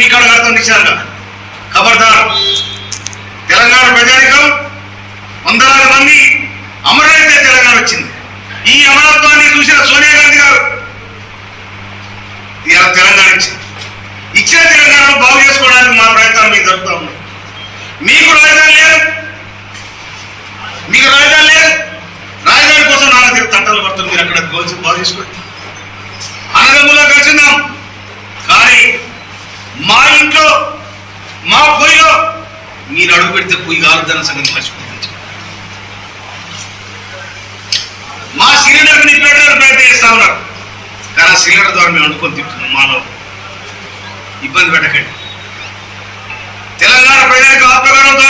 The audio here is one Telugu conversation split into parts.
మీ కాడ అర్థం ఇచ్చారుగా. ఖబర్దార్, తెలంగాణ ప్రజానికం వందలాది మంది అమరైతే తెలంగాణ వచ్చింది. ఈ అమరత్వాన్ని చూసిన సోనియా గాంధీ గారు ఇలా తెలంగాణ ఇచ్చిన తెలంగాణను బాగు చేసుకోవడానికి మా ప్రయత్నాలు మీకు జరుపుతా ఉన్నాయి. మీకు రాజధాని లేదు, మీకు రాజధాని లేదు. రాజధాని కోసం నాలుగు తంటాలు పడుతుంది. మీరు అక్కడ బాగు చేసుకోండి. అన్నదమ్ములో కలిసిందాం. కానీ మా ఇంట్లో మా పొయ్యిలో మీరు అడుగు పెడితే పొయ్యి కాలుద్దన్న సంగతి మర్చిపోతుంది. మా సిలిండర్ని నింపేయడానికి ప్రయత్నం చేస్తా ఉన్నారు. కానీ ఆ సిలిండర్ ద్వారా మేము వండుకొని తింటున్నాం. మాలో ఇబ్బంది పెట్టకండి. తెలంగాణ ప్రజలకు ఆత్మగౌరవంతో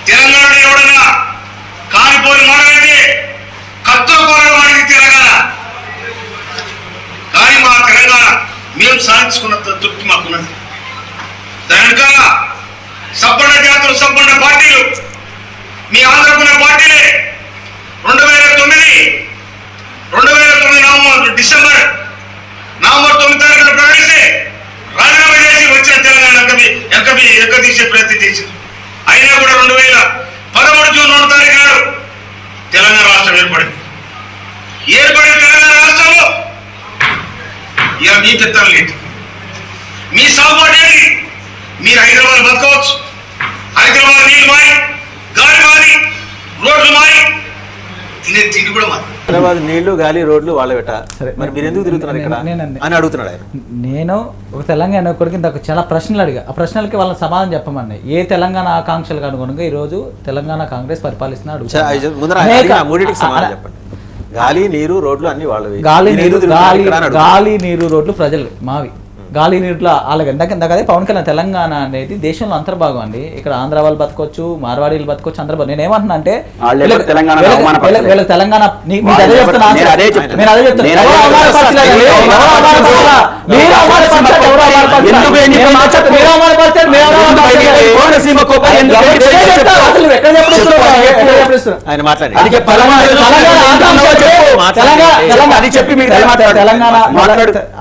తెలంగాణలో ఎవడన్నా కాలిపోయి మాట్లాడితే కత్తులు కోరవాడికి తెలంగాణ. కానీ మా తెలంగాణ మేము సాధించుకున్న తృప్తి మాకున్నది. దాని వెనకాల సబ్బన్న జాతులు, సబ్బన్న పార్టీలు, మీ ఆంధ్రకున్న పార్టీలే 2009 డిసెంబర్ నవంబర్ 9 తారీఖున ప్రకటిస్తే రాజీనామా చేసి వచ్చిన తెలంగాణ ఎక్కదీసే ప్రయత్నం చేసింది. అయినా కూడా 2013 జూన్ 1 తారీఖు నాడు తెలంగాణ రాష్ట్రం ఏర్పడింది. ఏర్పడిన తెలంగాణ రాష్ట్రంలో ఇక మీ పెత్తనం లేదు, మీ సాగుబాటు ఏంటి? మీరు హైదరాబాద్ బతకవచ్చు. హైదరాబాద్ నీళ్ళు మారి, గాలి మారి, రోడ్లు మారి, తినే తిండి కూడా మారి. హైదరాబాద్ నీళ్లు, గాలి, రోడ్లు వాళ్ళ పెట్ట. మరి మీరు ఎందుకు తిరుగుతున్నారు ఇక్కడ అని అడుగుతున్నాడు ఆయన. నేను ఒక తెలంగాణ కొడుకు ఇంత చాలా ప్రశ్నలు అడిగా. ఆ ప్రశ్నలకి వాళ్ళ సమాధానం చెప్పమని. ఏ తెలంగాణ ఆకాంక్షలకు అనుగుణంగా ఈ రోజు తెలంగాణ కాంగ్రెస్ పరిపాలిస్తున్నా మూడింటికి సమాధానం చెప్పండి. గాలి, నీరు, రోడ్లు అన్ని వాళ్ళవి. గాలి, నీరు, రోడ్లు ప్రజలు మావి. గాలి నీటిలో అలాగే ఇందాక అదే పవన్ కళ్యాణ్ తెలంగాణ అనేది దేశంలో అంతర్భాగం అండి. ఇక్కడ ఆంధ్ర వాళ్ళు బతకొచ్చు, మార్వాడీలు బతకొచ్చు, అంతర్భాగం. నేను ఏమంటున్నా అంటే వీళ్ళకి తెలంగాణ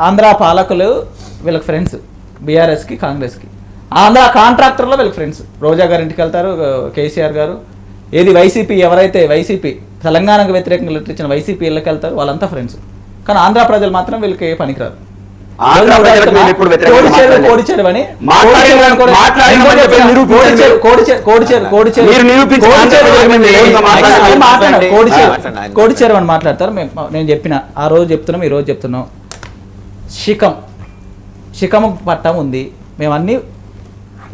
ఆంధ్ర పాలకులు వీళ్ళకి ఫ్రెండ్స్, బీఆర్ఎస్కి కాంగ్రెస్కి. ఆంధ్ర కాంట్రాక్టర్లో వీళ్ళకి ఫ్రెండ్స్. రోజా గారి ఇంటికి వెళ్తారు, కేసీఆర్ గారు. ఏది వైసీపీ, ఎవరైతే వైసీపీ తెలంగాణకు వ్యతిరేకంగా లెటర్ ఇచ్చిన వైసీపీ ఇళ్ళకి వెళ్తారు, వాళ్ళంతా ఫ్రెండ్స్. కానీ ఆంధ్ర ప్రజలు మాత్రం వీళ్ళకి పనికిరారు. కోడిచేరు అని మాట్లాడతారు. నేను చెప్పిన ఆ రోజు చెప్తున్నాం, ఈ రోజు చెప్తున్నాం. శిఖము పట్టం ఉంది. మేము అన్ని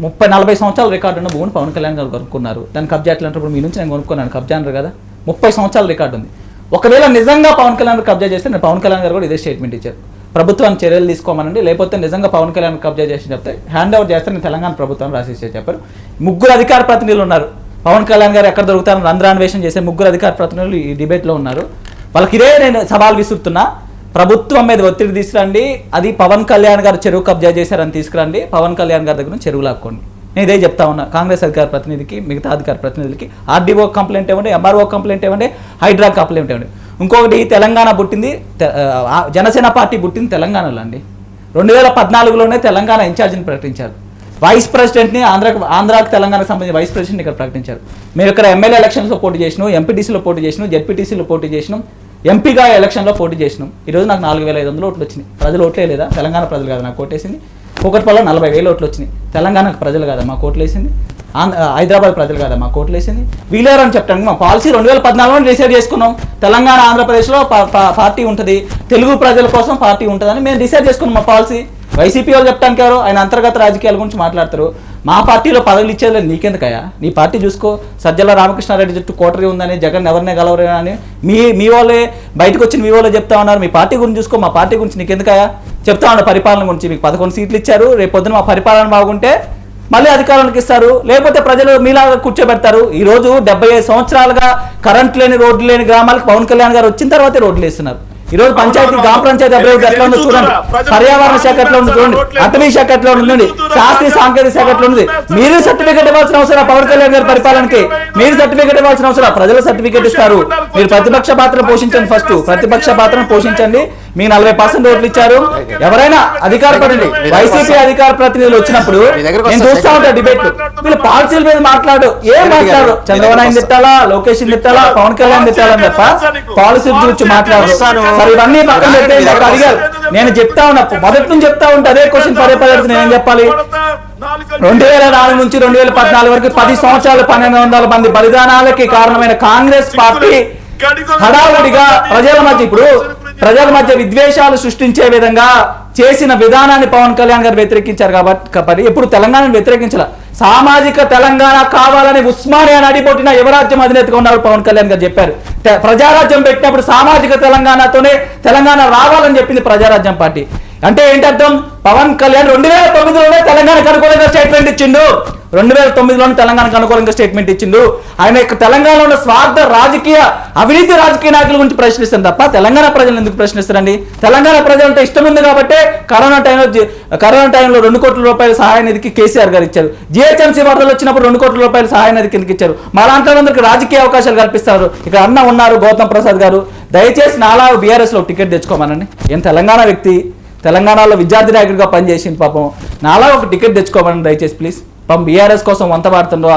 30-40 సంవత్సరాల రికార్డు ఉన్న భూమిని పవన్ కళ్యాణ్ గారు కొనుక్కున్నారు. దాన్ని కబ్జా ఎట్లంటే మీ నుంచి నేను కొనుక్కున్నాను, కబ్జా అన్నారు కదా. 30 సంవత్సరాల రికార్డు ఉంది. ఒకవేళ నిజంగా పవన్ కళ్యాణ్ కబ్జా చేస్తే నేను పవన్ కళ్యాణ్ గారు కూడా ఇదే స్టేట్మెంట్ ఇచ్చారు. ప్రభుత్వాన్ని చర్యలు తీసుకోమనండి, లేకపోతే నిజంగా పవన్ కళ్యాణ్ కబ్జా చేసి చెప్తే హ్యాండ్ ఓవర్ చేస్తే నేను తెలంగాణ ప్రభుత్వం రాసేసి చెప్పారు. 3 అధికార ప్రతినిధులు ఉన్నారు. పవన్ కళ్యాణ్ గారు ఎక్కడ దొరుకుతారని రంధ్రాన్వేషణ చేసే 3 అధికార ప్రతినిధులు ఈ డిబేట్లో ఉన్నారు. వాళ్ళకి ఇదే నేను సవాల్ విసురుతున్నా. ప్రభుత్వం మీద ఒత్తిడి తీసుకురండి. అది పవన్ కళ్యాణ్ గారు చెరువు కబ్జా చేశారని తీసుకురండి. పవన్ కళ్యాణ్ గారి దగ్గర చెరువు లాక్కోండి. నేను ఇదే చెప్తా ఉన్నా కాంగ్రెస్ అధికార ప్రతినిధికి, మిగతా అధికార ప్రతినిధులకి. ఆర్డీఓ కంప్లైంట్ ఇవ్వండి, ఎంఆర్ఓ కంప్లైంట్ ఇవ్వండి, హైడ్రా కంప్లైంట్ ఇవ్వండి. ఇంకొకటి, తెలంగాణ పుట్టింది, జనసేన పార్టీ పుట్టింది తెలంగాణలో అండి. 2014లోనే తెలంగాణ ఇన్ఛార్జిని ప్రకటించారు. వైస్ ప్రెసిడెంట్ని ఆంధ్రాకి తెలంగాణకు సంబంధించిన వైస్ ప్రెసిడెంట్ ఇక్కడ ప్రకటించారు. మేము ఇక్కడ ఎమ్మెల్యే ఎలక్షన్స్లో పోటీ చేసినాం, ఎంపీటీసీలో పోటీ చేసినాం, జెడ్పీటీసీలో పోటీ చేసినాం, ఎంపీగా ఎలక్షన్లో పోటీ చేసినాం. ఈరోజు నాకు 4500 ఓట్లు వచ్చినాయి. ప్రజలు ఓట్లే లేదా? తెలంగాణ ప్రజలు కాదు నాకు ఓటేసింది. కూకట్పల్లిలో 40,000 ఓట్లు వచ్చినాయి. తెలంగాణకు ప్రజలు కాదా మాకు ఓట్లేసింది? హైదరాబాద్ ప్రజలు కాదా మాకు ఓట్లేసింది? వీళ్ళెవరని చెప్పడానికి మా పాలసీ 2014లో డిసైడ్ చేసుకున్నాం. తెలంగాణ ఆంధ్రప్రదేశ్లో పార్టీ ఉంటుంది, తెలుగు ప్రజల కోసం పార్టీ ఉంటుందని మేము డిసైడ్ చేసుకున్నాం. మా పాలసీ వైసీపీ వాళ్ళు చెప్పడానికి ఎవరు ఆయన అంతర్గత రాజకీయాల గురించి మాట్లాడతారు. మా పార్టీలో పదవులు ఇచ్చేది నీకెందుకయ్యా? నీ పార్టీ చూసుకో. సజ్జల రామకృష్ణారెడ్డి చుట్టూ కోటరీ ఉందని, జగన్ ఎవరినే గెలవరే అని మీ వాళ్ళే బయటకు వచ్చి మీ వాళ్ళే చెప్తా ఉన్నారు. మీ పార్టీ గురించి చూసుకో, మా పార్టీ గురించి నీకెందుకయ్యా? చెప్తా ఉన్నారు పరిపాలన గురించి. మీకు 11 సీట్లు ఇచ్చారు. రేపు పొద్దున మా పరిపాలన బాగుంటే మళ్ళీ అధికారానికి ఇస్తారు, లేకపోతే ప్రజలు మీలాగా కూర్చోబెడతారు. ఈ రోజు 75 సంవత్సరాలుగా కరెంట్ లేని, రోడ్లు లేని గ్రామాలకు పవన్ కళ్యాణ్ గారు వచ్చిన తర్వాతే రోడ్లు వేస్తున్నారు. ఈ రోజు పంచాయతీ, గ్రామ పంచాయతీ అభివృద్ధి ఎట్లా ఉందో చూడండి. పర్యావరణ శాఖ ఎట్లా ఉంది చూడండి, అటవీ శాఖ ఎట్లా ఉంది, శాస్త్రీయ సాంకేతిక శాఖ ఎట్లా ఉంది. మీరు సర్టిఫికేట్ ఇవ్వాల్సిన అవసరం పవన్ కళ్యాణ్ గారి పరిపాలనకి. మీరు సర్టిఫికేట్ ఇవ్వాల్సిన అవసరం, ప్రజలు సర్టిఫికేట్ ఇస్తారు. మీరు ప్రతిపక్ష పాత్ర పోషించండి. ఫస్ట్ ప్రతిపక్ష పాత్రను పోషించండి. మీ 40% ఓట్లు ఇచ్చారు. ఎవరైనా అధికార ప్రతినిధి వైసీపీ అధికార ప్రతినిధులు వచ్చినప్పుడు నేను చూస్తా ఉంటా డిబేట్లు, వీళ్ళు పాలసీల మీద మాట్లాడు చంద్రబాబు నాయుడు తిట్టాలా, లోకేష్ తిట్టాలా, పవన్ కళ్యాణ్ తిట్టాలని తప్ప పాలసీ గురించి మాట్లాడు. సరే ఇవన్నీ పక్కన పెట్టేసి అడిగారు. నేను చెప్తా ఉన్నా, మొదటి నుంచి చెప్తా ఉంటా అదే క్వశ్చన్ పదే నేను చెప్పాలి. 2004 నుంచి 2014 వరకు 10 సంవత్సరాలు 1200 మంది బలిదానాలకి కారణమైన కాంగ్రెస్ పార్టీ హడావుడిగా ప్రజల మధ్య విద్వేషాలు సృష్టించే విధంగా చేసిన విధానాన్ని పవన్ కళ్యాణ్ గారు వ్యతిరేకించారు కాబట్టి ఎప్పుడు తెలంగాణను వ్యతిరేకించాల. సామాజిక తెలంగాణ కావాలని ఉస్మానియా నడిపోటిన యువరాజ్యం అధినేతగా ఉన్నారు పవన్ కళ్యాణ్ గారు చెప్పారు. ప్రజారాజ్యం పెట్టినప్పుడు సామాజిక తెలంగాణతోనే తెలంగాణ రావాలని చెప్పింది ప్రజారాజ్యం పార్టీ. అంటే ఏంటి అర్థం? పవన్ కళ్యాణ్ 2009లోనే తెలంగాణకు అనుకూలంగా స్టేట్మెంట్ ఇచ్చిండు. 2009లోనే తెలంగాణకు అనుకూలంగా స్టేట్మెంట్ ఇచ్చిండు. ఆయన తెలంగాణలో ఉన్న స్వార్థ అవినీతి రాజకీయ నాయకుల గురించి ప్రశ్నిస్తారు తప్ప తెలంగాణ ప్రజలు ఎందుకు ప్రశ్నిస్తారండి? తెలంగాణ ప్రజలంటే ఇష్టం ఉంది కాబట్టి కరోనా టైంలో 2 కోట్ల రూపాయల సహాయ నిధికి కేసీఆర్ గారు ఇచ్చారు. జిహెచ్ఎంసీ వరదలు వచ్చినప్పుడు 2 కోట్ల రూపాయల సహాయ నిధి కిందకి ఇచ్చారు. మా లాంటి రాజకీయ అవకాశాలు కల్పిస్తారు. ఇక్కడ అన్న ఉన్నారు గౌతమ్ ప్రసాద్ గారు, దయచేసి నాలా బీఆర్ఎస్ లో టికెట్ తెచ్చుకోమనండి. ఏం తెలంగాణ వ్యక్తి, తెలంగాణలో విద్యార్థి నాయకుడిగా పనిచేసింది పాపం, నాలా ఒక టికెట్ తెచ్చుకోమని దయచేసి ప్లీజ్. పాపం బీఆర్ఎస్ కోసం వంత పాడుతుండ్రు.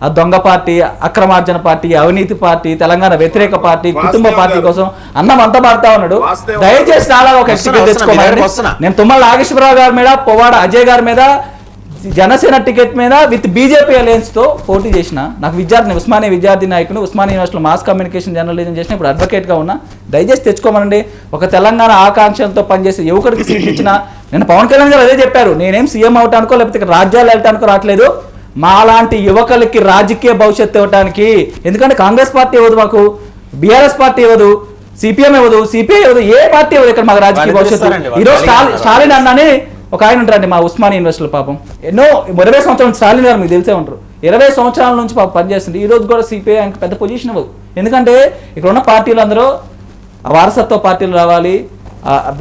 ఆ దొంగ పార్టీ, అక్రమార్జన పార్టీ, అవినీతి పార్టీ, తెలంగాణ వ్యతిరేక పార్టీ, కుటుంబ పార్టీ కోసం అన్నం వంత పాడుతా ఉన్నాడు. దయచేసి నాలా ఒక టికెట్ తెచ్చుకోమని. నేను తుమ్మల నాగేశ్వరరావు గారి మీద, పొవ్వాడ అజయ్ గారి మీద, జనసేన టికెట్ మీద విత్ బీజేపీ అలయన్స్ తో పోటీ చేసిన నాకు ఉస్మానియా విద్యార్థి నాయకుడు, ఉస్మానియా యూనివర్సిటీలో మాస్ కమ్యూనికేషన్ జర్నలిజం చేసిన, ఇప్పుడు అడ్వకేట్ గా ఉన్నా. దయచేసి తెచ్చుకోమనండి. ఒక తెలంగాణ ఆకాంక్షలతో పనిచేసే యువకుడికి సీట్ ఇచ్చిన. నేను పవన్ కళ్యాణ్ గారు అదే చెప్పారు, నేనేం సీఎం అవటానికో లేకపోతే రాజ్యాలు వెళ్ళటానికో రావట్లేదు, మాలాంటి యువకులకి రాజకీయ భవిష్యత్తు ఇవ్వడానికి. ఎందుకంటే కాంగ్రెస్ పార్టీ ఇవ్వదు మాకు, బీఆర్ఎస్ పార్టీ ఇవ్వదు, సిపిఎం ఇవ్వదు, సిపిఐ ఇవ్వదు, ఏ పార్టీ ఇవ్వదు ఇక్కడ మాకు రాజకీయ భవిష్యత్తు. ఈరోజు స్టాలిన్ అన్నని ఒక ఆయన ఉంటారండి మా ఉస్మానియా యూనివర్సిటీలో, పాపం ఎన్నో 20 సంవత్సరాల స్టాలిన్ గారు మీకు తెలిసే ఉంటారు, 20 సంవత్సరాల నుంచి పాపం పనిచేస్తుంది. ఈ రోజు కూడా సిపిఐ ఆయనకు పెద్ద పొజిషన్ ఇవ్వదు. ఎందుకంటే ఇక్కడ ఉన్న పార్టీలు అందరూ వారసత్వ పార్టీలు రావాలి,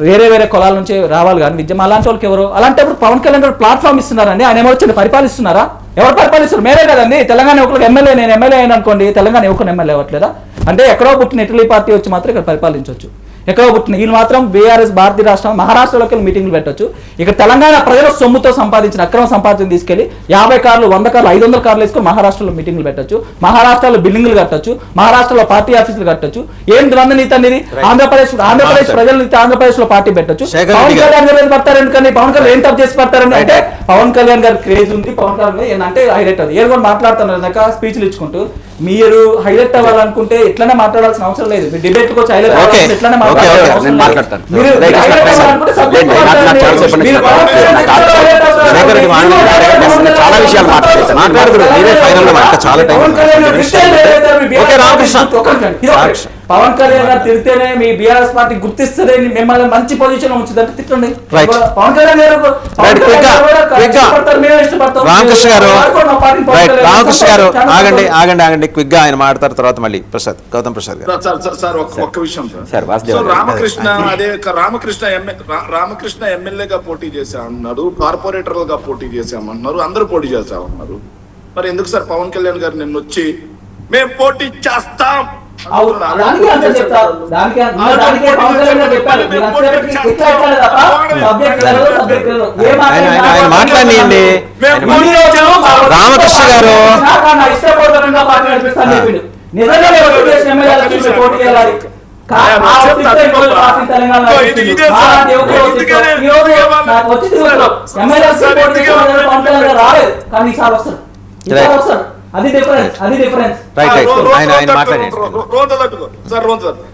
వేరే వేరే కులాల నుంచి రావాలి, కానీ విద్య అలాంటి వాళ్ళకి ఎవరు? అలాంటప్పుడు పవన్ కళ్యాణ్ గారు ప్లాట్ఫామ్ ఇస్తున్నారండి. ఆయన ఏమో వచ్చి పరిపాలిస్తున్నారా? ఎవరు పరిపాలిస్తారు? మేరే కదండి. తెలంగాణ యువకులకు ఎమ్మెల్యే, నేను ఎమ్మెల్యే అయిన అనుకోండి, తెలంగాణ యువకులు ఎమ్మెల్యే అవ్వట్లేదా? అంటే ఎక్కడో పుట్టిన ఇటలీ పార్టీ వచ్చి మాత్రం ఇక్కడ పరిపాలించవచ్చు. ఎక్కడో పుట్టిన వీళ్ళు మాత్రం బీఆర్ఎస్ భారతీయ రాష్ట్రం మహారాష్ట్రలోకి మీటింగ్లు పెట్టవచ్చు. ఇక్కడ తెలంగాణ ప్రజల సొమ్ముతో సంపాదించిన అక్రమ సంపాదన తీసుకెళ్లి 50 కార్లు 100 కార్లు 500 కార్లు వేసుకొని మహారాష్ట్రలో మీటింగ్లు పెట్టచ్చు, మహారాష్ట్రలో బిల్డింగ్లు కట్టచ్చు, మహారాష్ట్రలో పార్టీ ఆఫీసులు కట్టచ్చు. ఏం ద్వంద్వనీతి అనేది? ఆంధ్రప్రదేశ్ ప్రజలు ఆంధ్రప్రదేశ్ లో పార్టీ పెట్టచ్చు. పవన్ కళ్యాణ్ గారు పడతారు ఎందుకని? పవన్ కళ్యాణ్ ఏం తప్పు చేసి పడతారని అంటే పవన్ కళ్యాణ్ గారు క్రేజ్ ఉంది, పవన్ కళ్యాణ్ అంటే హైలైట్ అది. ఏదో కూడా మాట్లాడుతున్నారు స్పీచ్లు ఇచ్చుకుంటూ. మీరు హైలైట్ అవ్వాలనుకుంటే ఎట్లనే మాట్లాడాల్సిన అవసరం లేదు. మీరు డిబేట్ వచ్చి హైలైట్ ఎట్లనే చాలా విషయాలు పవన్ కళ్యాణ్ గారు తిడితేనే మీ బీఆర్ఎస్ పార్టీ గుర్తిస్తుంది, మిమ్మల్ని మంచి పొజిషన్ ఉంచుదంటే తిట్టండి. పవన్ కళ్యాణ్ గారు రామకృష్ణ గారు ఆగండి క్విక్ గా ఆయన మాట్లాడతారు, తర్వాత మళ్ళీ గౌతమ్ ప్రసాద్ గారు. సార్ ఒక్క విషయం సార్, రామకృష్ణ ఎమ్మెల్యేగా పోటీ చేశామన్నారు, కార్పొరేటర్ గా పోటీ చేశామన్నారు, అందరూ పోటీ చేశామన్నారు. మరి ఎందుకు సార్ పవన్ కళ్యాణ్ గారు నిన్న వచ్చి మేము పోటీ చేస్తాం ఆయన మాట్లాడండి. రామకృష్ణ గారు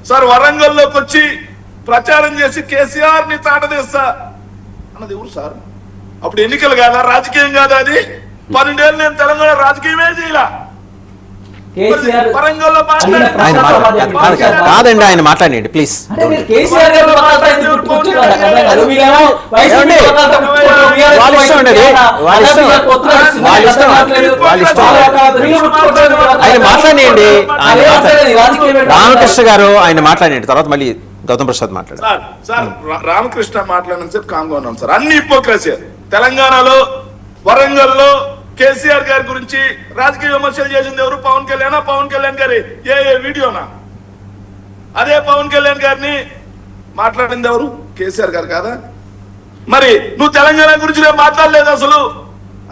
సార్ వరంగల్లోకి వచ్చి ప్రచారం చేసి కేసీఆర్ ని తాటదేస్తా అన్నది ఎవరు సార్? అప్పుడు ఎన్నికలు కాదా, రాజకీయం కాదా? అది 12 ఏళ్ళు నేను తెలంగాణ రాజకీయమే చేయలా. కాదండి ఆయన మాట్లాడండి ప్లీజ్. ఆయన మాట్లాడండి. రామకృష్ణ గారు ఆయన మాట్లాడండి, తర్వాత మళ్ళీ గౌతమ్ ప్రసాద్ మాట్లాడారు. సార్ రామకృష్ణ మాట్లాడిన సార్ కాంగా ఉన్నాం సార్. అన్ని హిపోక్రసీ. తెలంగాణలో వరంగల్లో కేసీఆర్ గారి గురించి రాజకీయ విమర్శలు చేసింది ఎవరు? పవన్ కళ్యాణ్. పవన్ కళ్యాణ్ గారి ఏ వీడియోనా? అదే పవన్ కళ్యాణ్ గారిని మాట్లాడింది ఎవరు? కేసీఆర్ గారు కాదా? మరి నువ్వు తెలంగాణ గురించి నేను మాట్లాడలేదు అసలు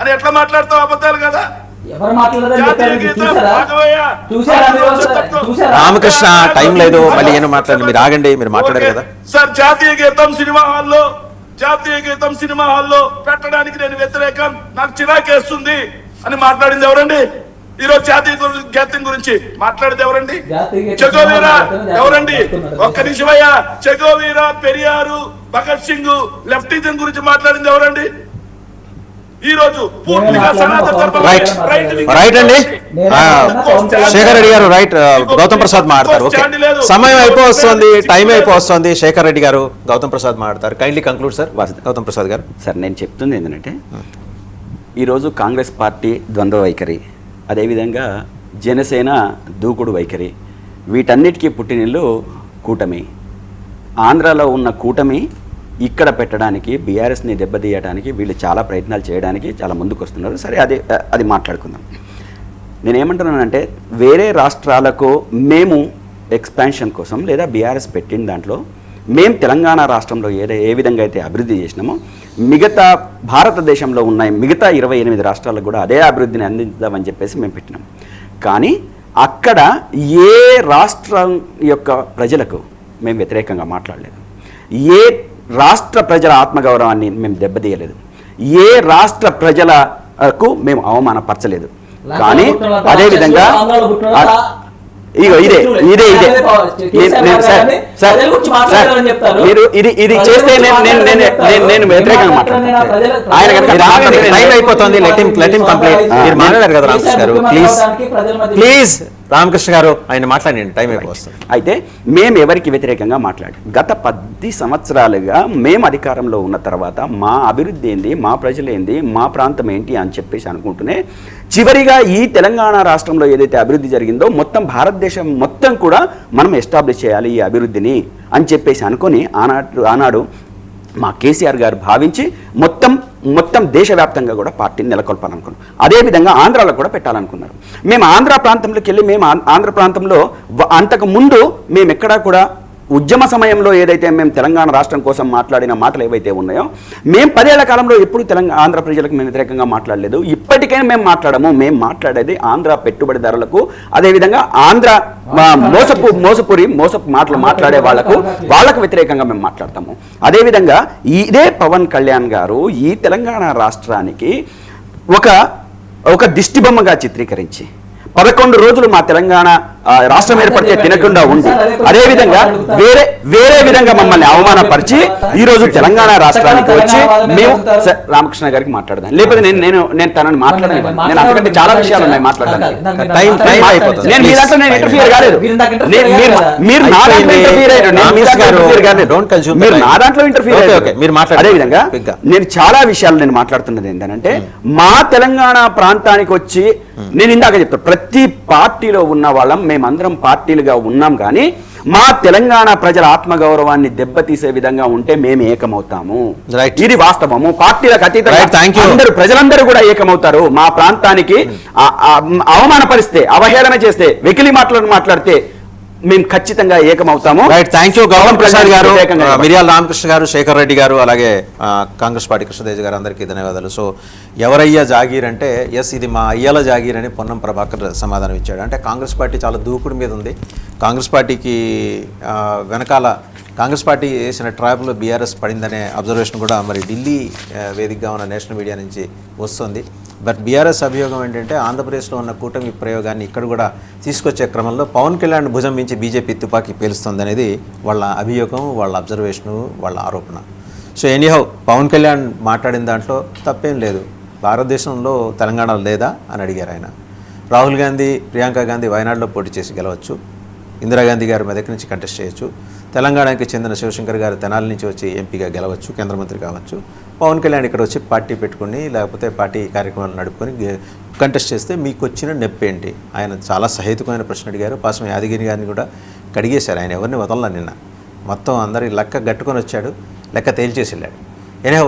అని ఎట్లా మాట్లాడతావు? అబద్ధాలు కదా. ఎవరు మాట్లాడారని చెప్పారు? రామకృష్ణ టైం లేదు, మళ్ళీ ఏమో మాట్లాడండి. మీరు ఆగండి, మీరు మాట్లాడారు కదా సార్. జాతీయ గీతం సినిమా హాల్లో పెట్టడానికి నేను వ్యతిరేకం, నాకు చిరాకేస్తుంది అని మాట్లాడింది ఎవరండి? ఈరోజు జాతీయ గీతం గురించి మాట్లాడింది ఎవరండి? చెగోవీరా ఎవరండి? ఒక్క నిమిషమయ్యా. చెగోవీరా, పెరియారు, భగత్ సింగ్, లెఫ్టిజం గురించి మాట్లాడింది ఎవరండి? ఈ రోజు పూర్తిగా రైట్ అండి. శేఖర్ రెడ్డి గారు రైట్. గౌతమ్ ప్రసాద్ మాట్లాడతారు. ఓకే, సమయం అయిపోతుంది, టైం అయిపోతుంది. శేఖర్ రెడ్డి గారు, గౌతమ్ ప్రసాద్ మాట్లాడతారు. Kindly conclude sir. Gautam Prasad గారు. సార్, నేను చెప్తుంది ఏంటంటే ఈరోజు కాంగ్రెస్ పార్టీ ద్వంద్వ వైఖరి, అదేవిధంగా జనసేన దూకుడు వైఖరి, వీటన్నిటికీ పుట్టినిల్లు కూటమి. ఆంధ్రాలో ఉన్న కూటమి ఇక్కడ పెట్టడానికి, బీఆర్ఎస్ని దెబ్బతీయడానికి వీళ్ళు చాలా ప్రయత్నాలు చేయడానికి చాలా ముందుకు వస్తున్నారు. సరే, అది మాట్లాడుకుందాం. నేనేమంటున్నానంటే వేరే రాష్ట్రాలకు మేము ఎక్స్పాన్షన్ కోసం లేదా బీఆర్ఎస్ పెట్టిన దాంట్లో మేము తెలంగాణ రాష్ట్రంలో ఏ విధంగా అయితే అభివృద్ధి చేసినామో మిగతా భారతదేశంలో ఉన్న మిగతా 28 రాష్ట్రాలకు కూడా అదే అభివృద్ధిని అందించామని చెప్పేసి మేము పెట్టినాం. కానీ అక్కడ ఏ రాష్ట్రం యొక్క ప్రజలకు మేము వ్యతిరేకంగా మాట్లాడలేదు, ఏ రాష్ట్ర ప్రజల ఆత్మగౌరవాన్ని మేము దెబ్బతీయలేదు, ఏ రాష్ట్ర ప్రజలకు మేము అవమానపరచలేదు. కానీ అదేవిధంగా ఇగో ఇదే మీరు ఇది చేస్తే నేను వ్యతిరేకంగా మాట్లాడతాను. టైం అయిపోతుంది. మీరు మాట్లాడారు కదా రామకృష్ణ గారు, ప్లీజ్ రామకృష్ణ గారు ఆయన మాట్లాడండి, టైం అయిపోతుంది. అయితే మేము ఎవరికి వ్యతిరేకంగా మాట్లాడి గత 10 సంవత్సరాలుగా మేము అధికారంలో ఉన్న తర్వాత మా అభివృద్ధి ఏంది, మా ప్రజలు ఏంది, మా ప్రాంతం ఏంటి అని చెప్పేసి అనుకుంటూనే చివరిగా ఈ తెలంగాణ రాష్ట్రంలో ఏదైతే అభివృద్ధి జరిగిందో మొత్తం భారతదేశం మొత్తం కూడా మనం ఎస్టాబ్లిష్ చేయాలి ఈ అభివృద్ధిని అని చెప్పేసి అనుకొని ఆనాడు మా కేసీఆర్ గారు భావించి మొత్తం దేశవ్యాప్తంగా కూడా పార్టీని నెలకొల్పాలనుకున్నాం. అదేవిధంగా ఆంధ్రాలో కూడా పెట్టాలనుకున్నారు. మేము ఆంధ్ర ప్రాంతంలోకి వెళ్ళి మేము ఆంధ్ర ప్రాంతంలో అంతకు ముందు మేము ఎక్కడా కూడా ఉద్యమ సమయంలో ఏదైతే మేము తెలంగాణ రాష్ట్రం కోసం మాట్లాడిన మాటలు ఏవైతే ఉన్నాయో మేము 10 ఏళ్ల కాలంలో ఎప్పుడు ఆంధ్ర ప్రజలకు మేము వ్యతిరేకంగా మాట్లాడలేదు. ఇప్పటికైనా మేము మాట్లాడము. మేము మాట్లాడేది ఆంధ్ర పెట్టుబడిదారులకు, అదేవిధంగా ఆంధ్ర మోసపు మాటలు మాట్లాడే వాళ్ళకు వ్యతిరేకంగా మేము మాట్లాడతాము. అదేవిధంగా ఇదే పవన్ కళ్యాణ్ గారు ఈ తెలంగాణ రాష్ట్రానికి ఒక దిష్టిబొమ్మగా చిత్రీకరించి 11 రోజులు మా తెలంగాణ రాష్ట్రం ఏర్పడితే తినకుండా ఉంది, అదేవిధంగా వేరే విధంగా మమ్మల్ని అవమానపరిచి ఈ రోజు తెలంగాణ రాష్ట్రానికి వచ్చి మేము రామకృష్ణ గారికి మాట్లాడదాం, లేకపోతే నేను తనని మాట్లాడలేదు. నేను అంతకంటే చాలా విషయాలు ఉన్నాయి మాట్లాడడానికి. నేను మీ దాంట్లో నేను ఇంటర్ఫియర్ కాలేదు, మీరు నా దాంట్లో ఇంటర్ఫియర్ అయ్యారు, మీరు నా దాంట్లో ఇంటర్ఫియర్ అయ్యారు. అదేవిధంగా నేను చాలా విషయాలు నేను మాట్లాడుతున్నది ఏంటంటే మా తెలంగాణ ప్రాంతానికి వచ్చి నేను ఇందాక చెప్తాను, ప్రతి పార్టీలో ఉన్న వాళ్ళం మేమందరం పార్టీలుగా ఉన్నాం, కానీ మా తెలంగాణ ప్రజల ఆత్మగౌరవాన్ని దెబ్బతీసే విధంగా ఉంటే మేము ఏకమవుతాము. ఇది వాస్తవము. పార్టీలకు అతీతంగా ప్రజలందరూ కూడా ఏకమవుతారు. మా ప్రాంతానికి అవమానపరిస్తే, అవహేళన చేస్తే, వెకిలి మాట్లాడితే మేము ఖచ్చితంగా ఏకమవుతాము. Right, thank you Gautam Prasad గారు, మిరియాల రామకృష్ణ గారు, శేఖర్ రెడ్డి గారు, అలాగే కాంగ్రెస్ పార్టీ కృష్ణదేజ్ గారు, అందరికీ ధన్యవాదాలు. సో ఎవరయ్యా జాగీర్ అంటే ఎస్ ఇది మా అయ్యాల జాగీర్ అని పొన్నం ప్రభాకర్ సమాధానం ఇచ్చాడు. అంటే కాంగ్రెస్ పార్టీ చాలా దూకుడు మీద ఉంది. కాంగ్రెస్ పార్టీకి వెనకాల కాంగ్రెస్ పార్టీ వేసిన ట్రాప్లో బీఆర్ఎస్ పడిందనే అబ్జర్వేషన్ కూడా మరి ఢిల్లీ వేదికగా ఉన్న నేషనల్ మీడియా నుంచి వస్తుంది. బట్ బీఆర్ఎస్ అభియోగం ఏంటంటే ఆంధ్రప్రదేశ్లో ఉన్న కూటమి ప్రయోగాన్ని ఇక్కడ కూడా తీసుకొచ్చే క్రమంలో పవన్ కళ్యాణ్ భుజం మించి బీజేపీ తుపాకీ పేలుస్తుంది అనేది వాళ్ళ అభియోగం, వాళ్ళ అబ్జర్వేషను, వాళ్ళ ఆరోపణ. సో ఎనీహౌ పవన్ కళ్యాణ్ మాట్లాడిన దాంట్లో తప్పేం లేదు. భారతదేశంలో తెలంగాణ లేదా అని అడిగారు ఆయన. రాహుల్ గాంధీ, ప్రియాంక గాంధీ వయనాడులో పోటీ చేసి గెలవచ్చు, ఇందిరాగాంధీ గారు మెదక్ నుంచి కంటెస్ట్ చేయొచ్చు, తెలంగాణకి చెందిన శివశంకర్ గారు తెనాలి నుంచి వచ్చి ఎంపీగా గెలవచ్చు, కేంద్ర మంత్రి కావచ్చు. పవన్ కళ్యాణ్ ఇక్కడ వచ్చి పార్టీ పెట్టుకుని లేకపోతే పార్టీ కార్యక్రమాలు నడుపుకొని కంటెస్ట్ చేస్తే మీకు వచ్చిన నొప్పేంటి? ఆయన చాలా సహేతుకమైన ప్రశ్న అడిగారు. పాసం యాదగిరి గారిని కూడా కడిగేశారు. ఆయన ఎవరిని వదలలా నిన్న. మొత్తం అందరి లెక్క గట్టుకొని వచ్చాడు, లెక్క తేల్చేసి వెళ్ళాడు. ఎనీహౌ